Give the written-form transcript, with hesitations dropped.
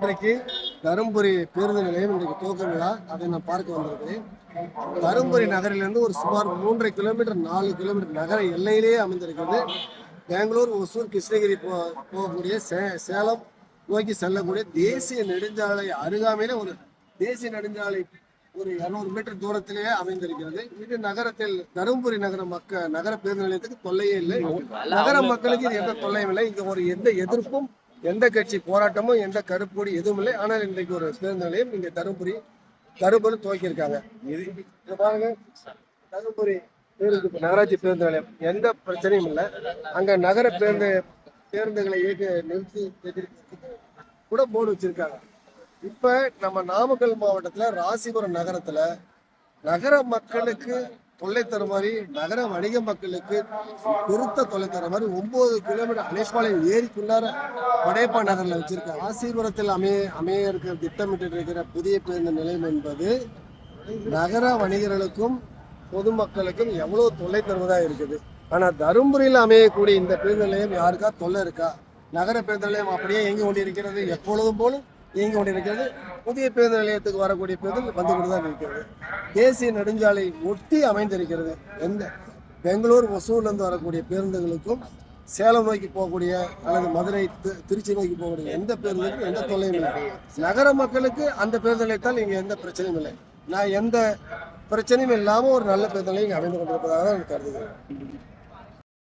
இன்றைக்கு தருமபுரி பேருந்து நிலையம் இன்றைக்கு துவக்க விழா, அதை நான் பார்க்க வந்திருக்கிறேன். தருமபுரி நகரிலிருந்து ஒரு சுமார் 3 கிலோமீட்டர் 4 கிலோமீட்டர் நகர எல்லையிலேயே அமைந்திருக்கிறது. பெங்களூர், ஒசூர், கிருஷ்ணகிரி போகக்கூடிய சேலம் நோக்கி செல்லக்கூடிய தேசிய நெடுஞ்சாலை அருகாமையில ஒரு தேசிய நெடுஞ்சாலை ஒரு 200 மீட்டர் தூரத்திலேயே அமைந்திருக்கிறது. இது நகரத்தில் தருமபுரி நகர பேருந்து நிலையத்துக்கு தொல்லையே இல்லை. நகர மக்களுக்கு இது எந்த தொல்லையும் இல்லை. இங்க ஒரு எந்த எதிர்ப்பும், எந்த கட்சி போராட்டமும், எந்த கருப்பொடி எதுவும் இல்லை. ஆனால் இன்றைக்கு ஒரு பேருந்து நிலையம் இங்க தருமபுரி துவக்கியிருக்காங்க. இது பாருங்க, தருமபுரி நகராட்சி பேருந்து நிலையம், எந்த பிரச்சனையும் இல்லை. அங்க நகர பேருந்துகளை நிறுத்தி கூட போர்டு வச்சிருக்காங்க. இப்ப நம்ம நாமக்கல் மாவட்டத்துல ராசிபுரம் நகரத்துல நகர மக்களுக்கு தொல்லை தர மாதிரி, நகர வணிக மக்களுக்கு பெருத்த தொல்லை தர மாதிரி 9 கிலோமீட்டர் அலேஸ்பாளையம் ஏரிக்குள்ளார படையப்பா நகர்ல வச்சிருக்காங்க. ராசிபுரத்தில் அமைய இருக்கிற திட்டமிட்டு இருக்கிற புதிய பேருந்து நிலையம் என்பது நகர வணிகர்களுக்கும் பொதுமக்களுக்கும் எவ்வளவு தொல்லை தருவதா இருக்குது. ஆனா தருமபுரியில் அமையக்கூடிய இந்த பேருந்து நிலையம் யாருக்கா தொல்லை இருக்கா? நகர பேருந்து நிலையம் அப்படியே இயங்கி கொண்டிருக்கிறது, எப்பொழுதும் போலும் இயங்கி கொண்டிருக்கிறது. புதிய பேருந்து நிலையத்துக்கு வரக்கூடிய பேருந்து வந்து கொண்டுதான் இருக்கிறது. தேசிய நெடுஞ்சாலை ஒட்டி அமைந்திருக்கிறது. பெங்களூர், ஒசூர்ல இருந்து வரக்கூடிய பேருந்துகளுக்கும் சேலம் நோக்கி போகக்கூடிய அல்லது மதுரை, திருச்சி நோக்கி போகக்கூடிய எந்த பேருந்துக்கும் எந்த தொல்லையும் இல்லை. நகர மக்களுக்கு அந்த பேருந்து நிலையத்தால் இங்க எந்த பிரச்சனையும் இல்லை. நான் எந்த பிரச்சனையும் இல்லாம ஒரு நல்ல பேருந்து நிலையம் அமைந்து கொண்டிருப்பதாக நான் கருதுகிறேன்.